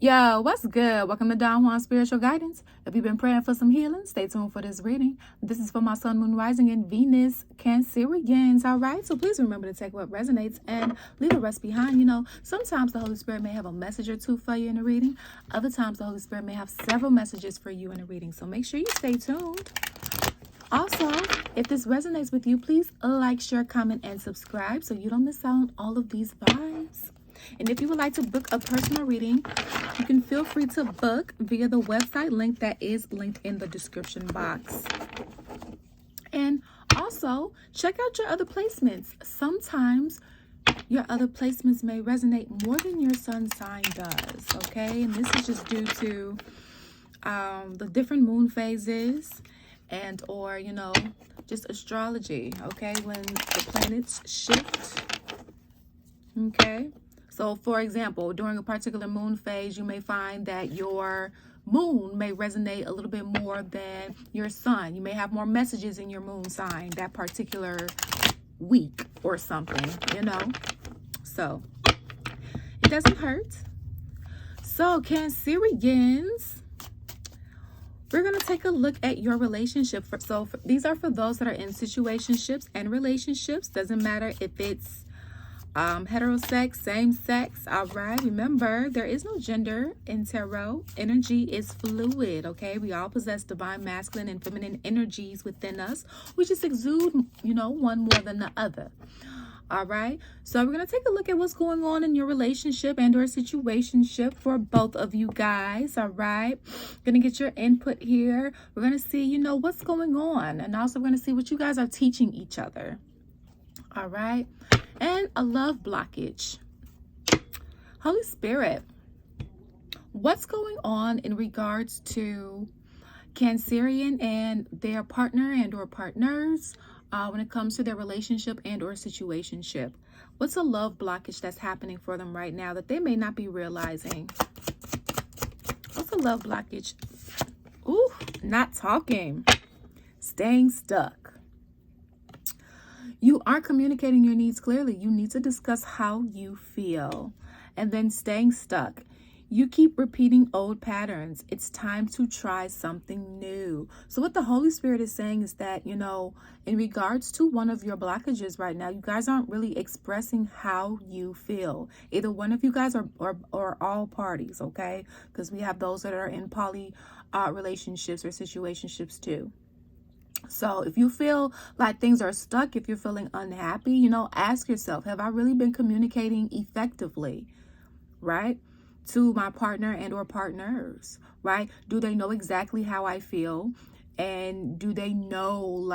Yo, what's good? Welcome to Don Juan Spiritual Guidance. If you've been praying for some healing, stay tuned for this reading. This is for my sun, moon, rising, and Venus Cancerians, all right? So please remember to take what resonates and leave the rest behind. Sometimes the Holy Spirit may have a message or two for you in a reading. Other times the Holy Spirit may have several messages for you in a reading. So make sure you stay tuned. Also, if this resonates with you, please like, share, comment, and subscribe so you don't miss out on all of these vibes. And if you would like to book a personal reading, you can feel free to book via the website link that is linked in the description box. And also, check out your other placements. Sometimes your other placements may resonate more than your sun sign does, okay? And this is just due to the different moon phases and or, just astrology, okay? When the planets shift, okay? So, for example, during a particular moon phase, you may find that your moon may resonate a little bit more than your sun. You may have more messages in your moon sign that particular week or something, So, it doesn't hurt. So, Cancerians, we're going to take a look at your relationship. These are for those that are in situationships and relationships. Doesn't matter if it's heterosex, same sex, all right? Remember, there is no gender in tarot. Energy is fluid, okay? We all possess divine masculine and feminine energies within us. We just exude, one more than the other. All right, so we're going to take a look at what's going on in your relationship and or situationship for both of you guys. All right, going to get your input here. We're going to see, what's going on, and also we're going to see what you guys are teaching each other. All right, and a love blockage. Holy Spirit, what's going on in regards to Cancerian and their partner and or partners when it comes to their relationship and or situationship? What's a love blockage that's happening for them right now that they may not be realizing? What's a love blockage? Ooh, not talking. Staying stuck. You aren't communicating your needs clearly. You need to discuss how you feel. And then staying stuck. You keep repeating old patterns. It's time to try something new. So what the Holy Spirit is saying is that, in regards to one of your blockages right now, you guys aren't really expressing how you feel. Either one of you guys or all parties, okay? Because we have those that are in poly relationships or situationships too. So if you feel like things are stuck, if you're feeling unhappy, ask yourself, have I really been communicating effectively, right? To my partner and or partners, right? Do they know exactly how I feel? And do they know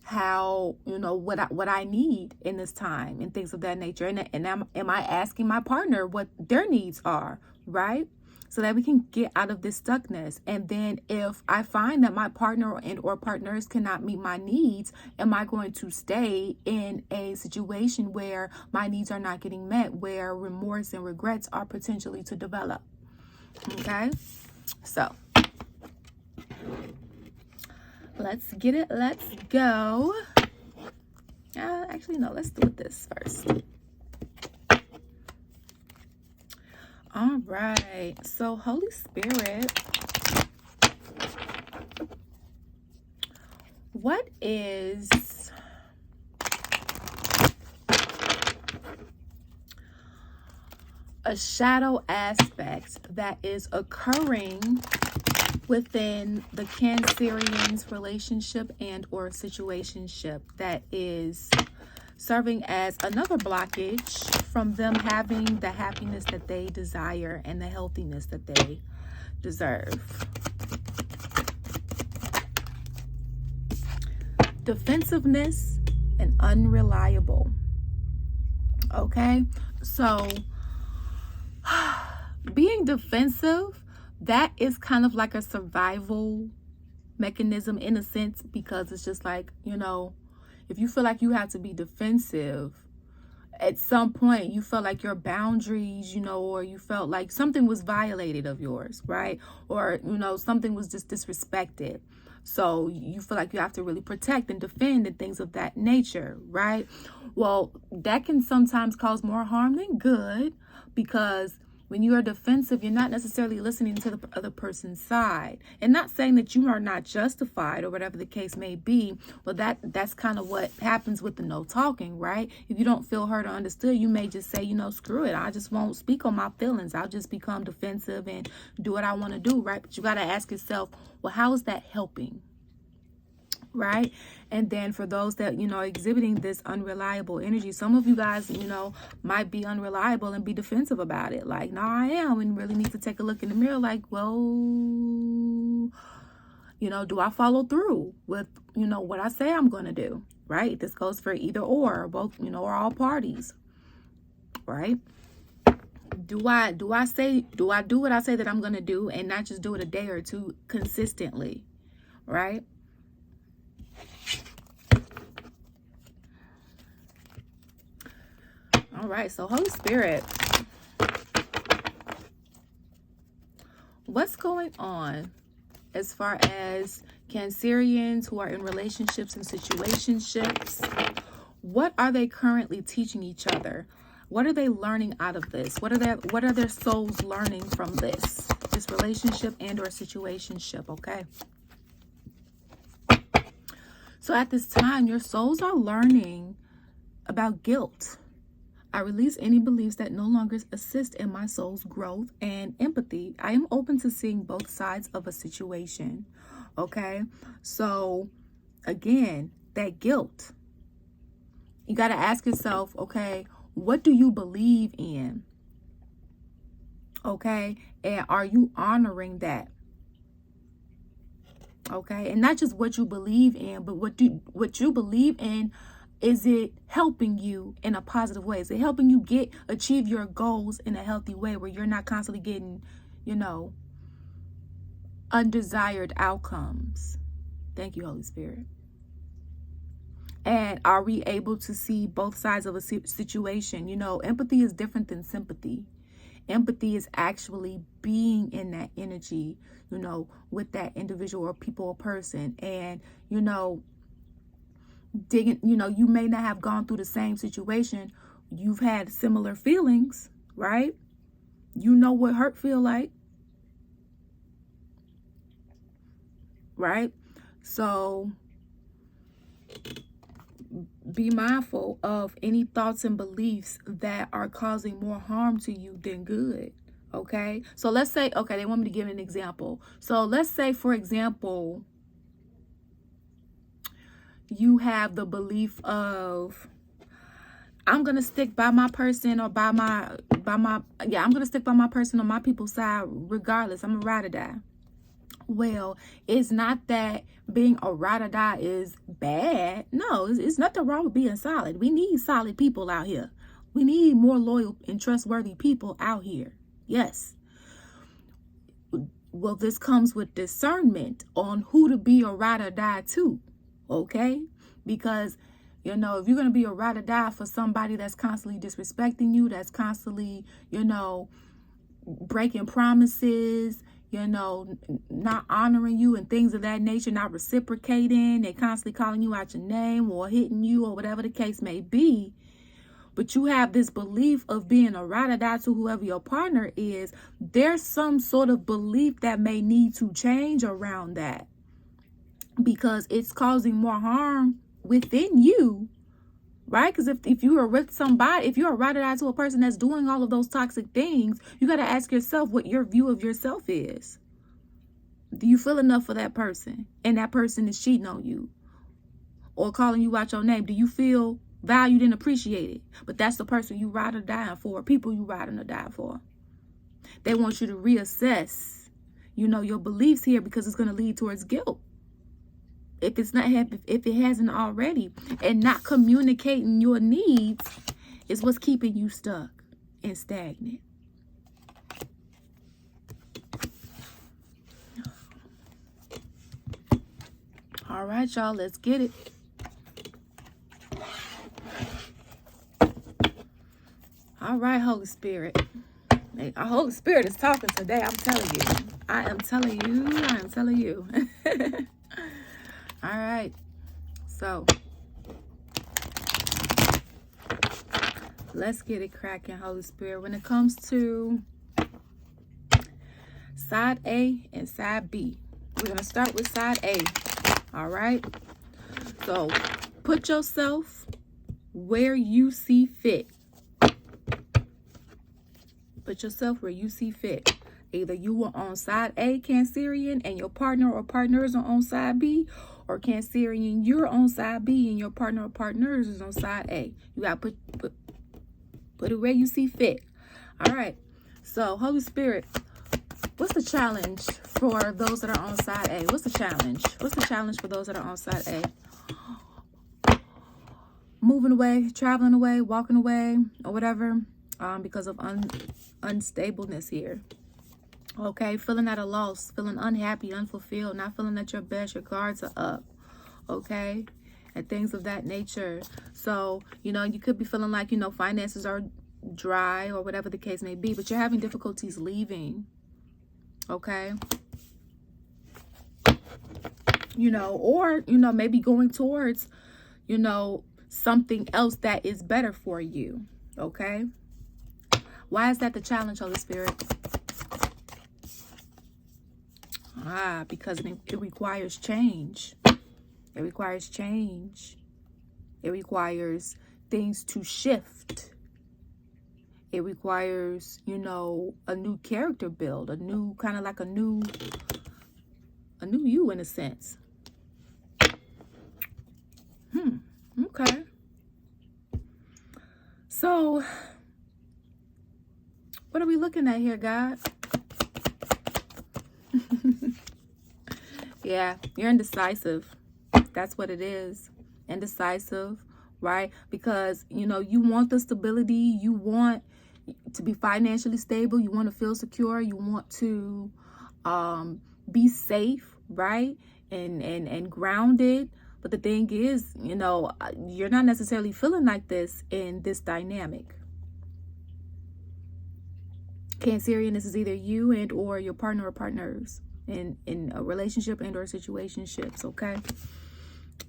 how, what I need in this time and things of that nature? And am I asking my partner what their needs are, right? So that we can get out of this stuckness. And then if I find that my partner and or partners cannot meet my needs, am I going to stay in a situation where my needs are not getting met, where remorse and regrets are potentially to develop? Okay, so let's get it. Let's go. Actually, no, let's do it this first. All right, so Holy Spirit, what is a shadow aspect that is occurring within the Cancerian's relationship and or situationship that is serving as another blockage from them having the happiness that they desire and the healthiness that they deserve? Defensiveness and unreliable. Okay, so being defensive, that is kind of like a survival mechanism in a sense, because it's just like, if you feel like you have to be defensive, at some point you felt like your boundaries, or you felt like something was violated of yours, right? Or, something was just disrespected. So you feel like you have to really protect and defend and things of that nature, right? Well, that can sometimes cause more harm than good, because When you are defensive, you're not necessarily listening to the other person's side. And not saying that you are not justified or whatever the case may be. Well, that's kind of what happens with the no talking, right? If you don't feel heard or understood, you may just say, screw it. I just won't speak on my feelings. I'll just become defensive and do what I want to do, right? But you got to ask yourself, well, how is that helping? Right? And then for those that, exhibiting this unreliable energy, some of you guys, might be unreliable and be defensive about it. Like, no, I am, and really need to take a look in the mirror like, well, do I follow through with, what I say I'm going to do? Right? This goes for either or both, or all parties. Right? Do I do what I say that I'm going to do and not just do it a day or two consistently? Right? All right, so Holy Spirit, what's going on as far as Cancerians who are in relationships and situationships? What are they currently teaching each other? What are they learning out of this? What are their souls learning from this relationship and or situationship? Okay. So at this time, your souls are learning about guilt. I release any beliefs that no longer assist in my soul's growth and empathy. I am open to seeing both sides of a situation. Okay. So again, that guilt, you got to ask yourself, okay, what do you believe in? Okay. And are you honoring that? Okay. And not just what you believe in, but what you believe in. Is it helping you in a positive way? Is it helping you achieve your goals in a healthy way where you're not constantly getting, undesired outcomes? Thank you, Holy Spirit. And are we able to see both sides of a situation? Empathy is different than sympathy. Empathy is actually being in that energy, with that individual or people or person. And, digging, you may not have gone through the same situation. You've had similar feelings, right? You know what hurt feel like, right? So be mindful of any thoughts and beliefs that are causing more harm to you than good. Okay. So let's say, okay, they want me to give an example. So let's say, for example, you have the belief of, I'm going to stick by my person or I'm going to stick by my person on my people's side regardless. I'm a ride or die. Well, it's not that being a ride or die is bad. No, it's nothing wrong with being solid. We need solid people out here. We need more loyal and trustworthy people out here. Yes. Well, this comes with discernment on who to be a ride or die to. Okay, because if you're going to be a ride or die for somebody that's constantly disrespecting you, that's constantly breaking promises, not honoring you and things of that nature, not reciprocating, they constantly calling you out your name or hitting you or whatever the case may be, but you have this belief of being a ride or die to whoever your partner is, there's some sort of belief that may need to change around that. Because it's causing more harm within you, right? Because if you are with somebody, if you're a ride or die to a person that's doing all of those toxic things, you got to ask yourself what your view of yourself is. Do you feel enough for that person? And that person is cheating on you or calling you out your name. Do you feel valued and appreciated? But that's the person you ride or die for, people you ride or die for. They want you to reassess, your beliefs here because it's going to lead towards guilt. If it hasn't already, and not communicating your needs is what's keeping you stuck and stagnant. All right, y'all, let's get it. All right, Holy Spirit. Our Holy Spirit is talking today. I'm telling you. I am telling you. All right, so let's get it cracking, Holy Spirit. When it comes to side A and side B. We're going to start with side A. All right. So put yourself where you see fit. Put yourself where you see fit. Either you were on side A, Cancerian, and your partner or partners are on side B, or Cancerian, you're on side B and your partner or partners is on side A. You got to put it where you see fit. All right. So, Holy Spirit, what's the challenge for those that are on side A? What's the challenge? What's the challenge for those that are on side A? Moving away, traveling away, walking away, or whatever, because of unstableness here. Okay, feeling at a loss, feeling unhappy, unfulfilled, not feeling at your best, your guards are up. Okay, and things of that nature. So, you could be feeling like, finances are dry or whatever the case may be, but you're having difficulties leaving. Okay, or, maybe going towards, something else that is better for you. Okay, why is that the challenge, Holy Spirit? Because it requires change. It requires change. It requires things to shift. It requires, a new character build, a new kind of like a new you in a sense. Okay. So, what are we looking at here, God? Yeah, you're indecisive. That's what it is. Indecisive, right? Because, you want the stability. You want to be financially stable. You want to feel secure. You want to be safe, right? And grounded. But the thing is, you're not necessarily feeling like this in this dynamic. Cancerian, this is either you and or your partner or partners in a relationship and or situationships, okay?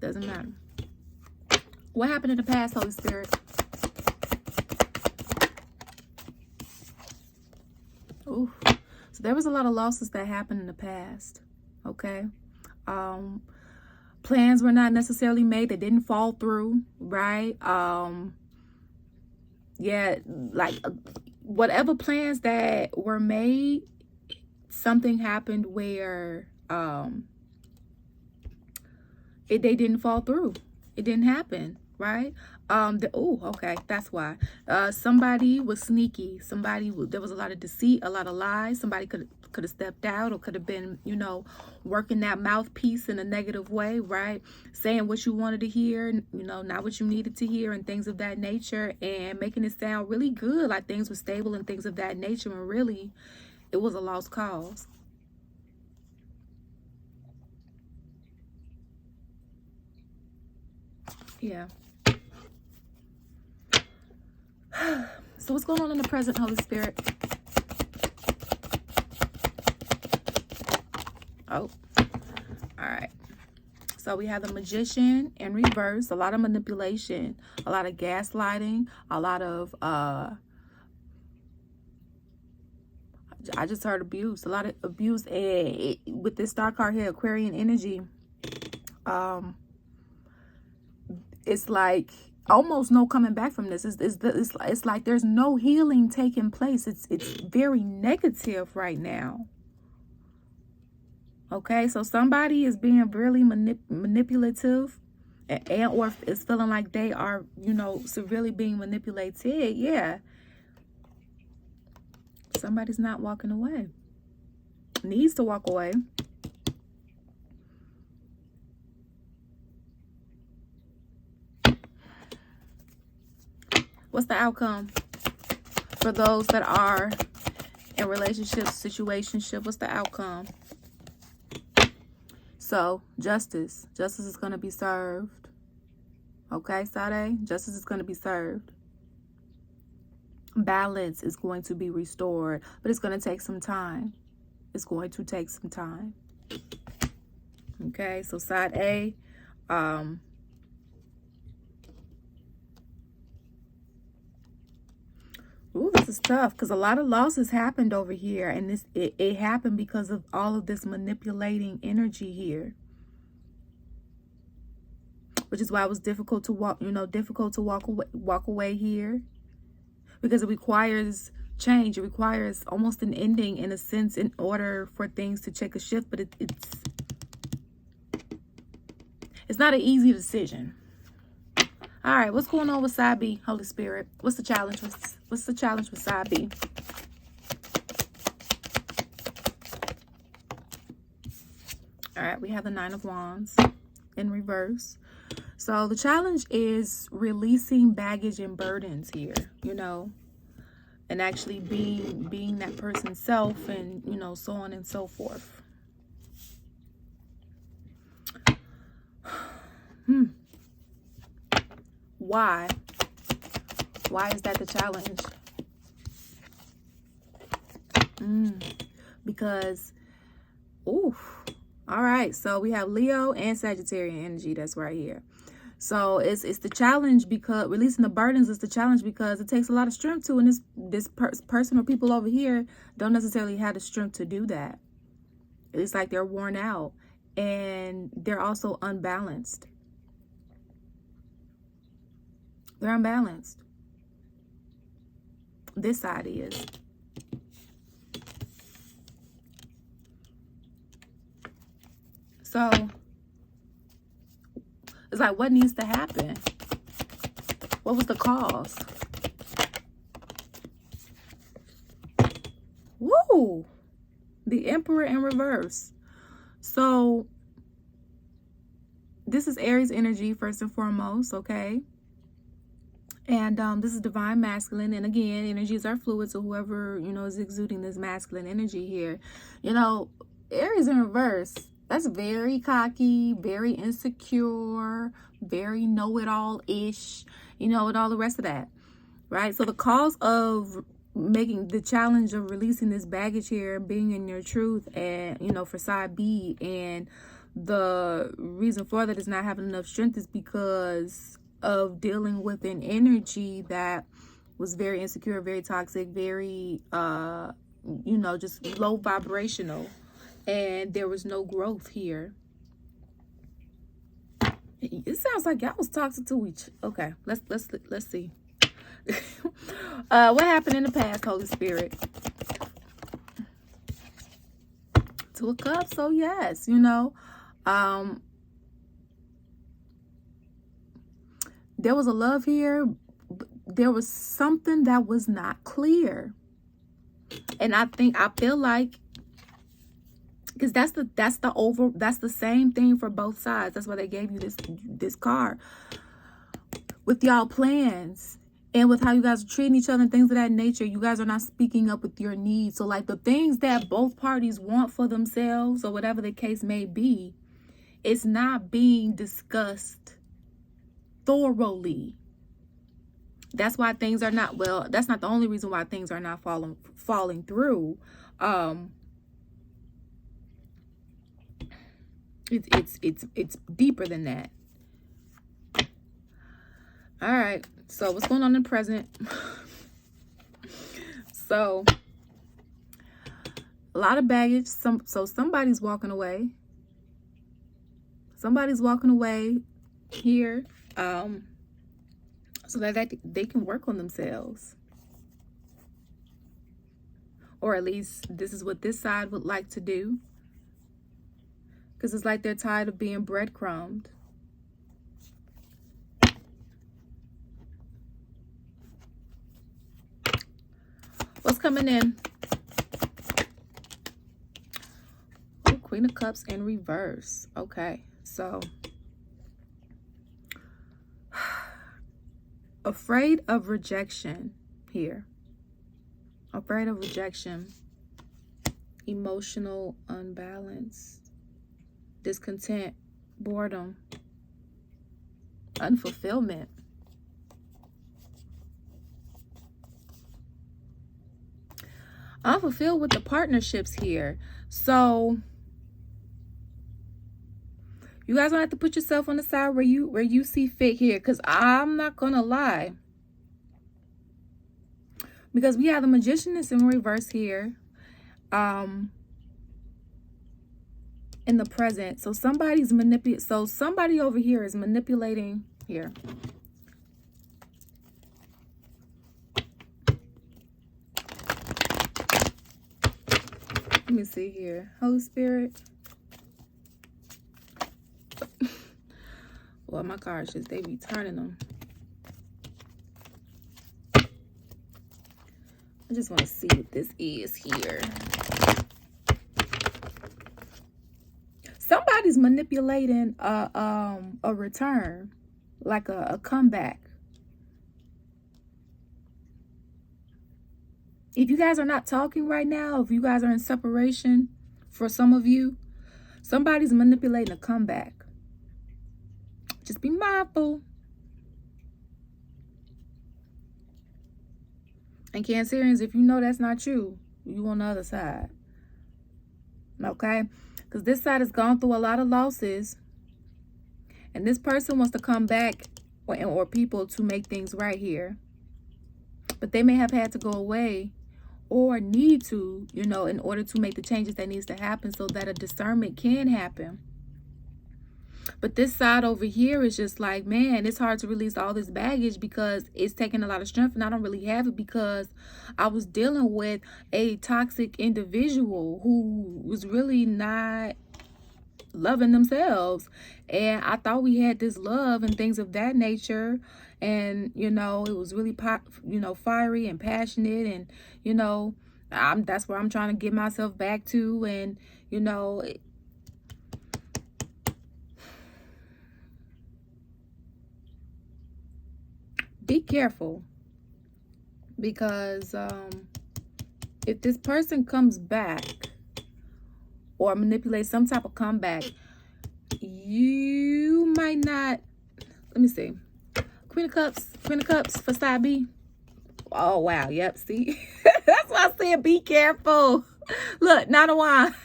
Doesn't matter. What happened in the past, Holy Spirit? Ooh. So there was a lot of losses that happened in the past, okay? Plans were not necessarily made. They didn't fall through, right? Yeah, like whatever plans that were made, something happened where they didn't fall through. It didn't happen, right? Okay, that's why. Somebody was sneaky. There was a lot of deceit, a lot of lies. Somebody could have stepped out or could have been, working that mouthpiece in a negative way, right? Saying what you wanted to hear, not what you needed to hear and things of that nature, and making it sound really good, like things were stable and things of that nature, and really it was a lost cause. Yeah. So what's going on in the present, Holy Spirit? Oh, all right. So we have the Magician in reverse, a lot of manipulation, a lot of gaslighting, a lot of, I just heard abuse, a lot of abuse. And with this star card here, Aquarian energy, it's like almost no coming back from this. It's like there's no healing taking place. It's very negative right now. Okay, so somebody is being really manipulative, and or is feeling like they are, severely being manipulated. Yeah, somebody's not walking away. Needs to walk away. What's the outcome for those that are in relationships, situationship? What's the outcome? So, justice. Justice is going to be served. Okay, Sade? Justice is going to be served. Balance is going to be restored. But it's going to take some time. It's going to take some time. Okay, so side A. Ooh, this is tough because a lot of losses happened over here, and it happened because of all of this manipulating energy here, which is why it was difficult to walk. Difficult to walk away here, because it requires change. It requires almost an ending in a sense in order for things to check a shift. But it's not an easy decision. All right, what's going on with side B, Holy Spirit? What's the challenge? What's the challenge with side B? All right, we have the 9 of Wands in reverse. So the challenge is releasing baggage and burdens here, and actually being that person's self, and, so on and so forth. Why? Why is that the challenge? Because, oof. All right, so we have Leo and Sagittarian energy that's right here. So it's the challenge because releasing the burdens is the challenge because it takes a lot of strength to, and this person or people over here don't necessarily have the strength to do that. It's like they're worn out, and they're also unbalanced. They're unbalanced. This side is. So it's like, what needs to happen? What was the cause? Woo! The Emperor in reverse. So this is Aries energy first and foremost, okay? And this is divine masculine. And again, energies are fluid. So whoever, is exuding this masculine energy here, Aries in reverse, that's very cocky, very insecure, very know-it-all-ish, and all the rest of that, right? So the cause of making the challenge of releasing this baggage here, being in your truth, and, for side B, and the reason for that is not having enough strength is because of dealing with an energy that was very insecure, very toxic, very, just low vibrational. And there was no growth here. It sounds like y'all was toxic to each. Okay, let's see. What happened in the past, Holy Spirit? 2 of Cups. So yes, there was a love here. There was something that was not clear, and I feel like, because that's the same thing for both sides. That's why they gave you this card with y'all plans and with how you guys are treating each other and things of that nature. You guys are not speaking up with your needs. So like the things that both parties want for themselves, or whatever the case may be, it's not being discussed thoroughly. That's why things are not, well, that's not the only reason why things are not falling through. It's deeper than that. All right, so what's going on in the present? So a lot of baggage. So somebody's walking away. Somebody's walking away here, so that they can work on themselves, or at least this is what this side would like to do. Because it's like they're tired of being breadcrumbed. What's coming in? Oh, Queen of Cups in reverse. Okay, so afraid of rejection here. Afraid of rejection. Emotional unbalance. Discontent, boredom, unfulfillment. Unfulfilled with the partnerships here. So you guys don't have to put yourself on the side where you see fit here, because I'm not gonna lie. Because we have the Magician is in reverse here. In the present. So somebody's somebody over here is manipulating here. Let me see here. Holy Spirit. Well, my cards just, they be turning them. I just want to see what this is here. Somebody's manipulating a return, like a comeback. If you guys are not talking right now, if you guys are in separation, for some of you, somebody's manipulating a comeback. Just be mindful. And Cancerians, if you know that's not you, you on the other side. Okay? Because this side has gone through a lot of losses. And this person wants to come back, or people, to make things right here. But they may have had to go away, or need to, you know, in order to make the changes that needs to happen so that a discernment can happen. But this side over here is just like, man, it's hard to release all this baggage because it's taking a lot of strength, and I don't really have it because I was dealing with a toxic individual who was really not loving themselves. And I thought we had this love and things of that nature. And, you know, it was really, fiery and passionate. And, you know, that's where I'm trying to get myself back to. And, you know, be careful, because if this person comes back or manipulates some type of comeback, you might not. Let me see. Queen of Cups for side B. Oh, wow. Yep, see? That's why I said be careful. Look, Nine of Wands.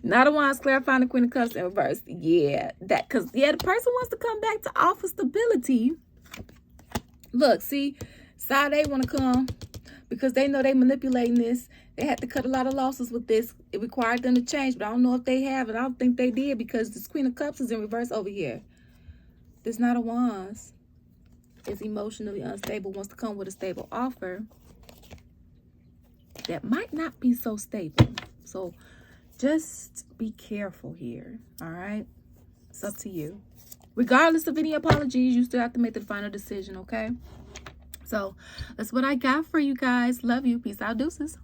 Nine of Wands clarifying the Queen of Cups in reverse. Yeah, the person wants to come back to offer stability. Look, see, side A want to come because they know they manipulating this. They had to cut a lot of losses with this. It required them to change, but I don't know if they have it. I don't think they did, because this Queen of Cups is in reverse over here. This Knight of Wands is emotionally unstable, wants to come with a stable offer that might not be so stable. So just be careful here, all right? It's up to you. Regardless of any apologies, you still have to make the final decision, okay? So that's what I got for you guys. Love you. Peace out. Deuces.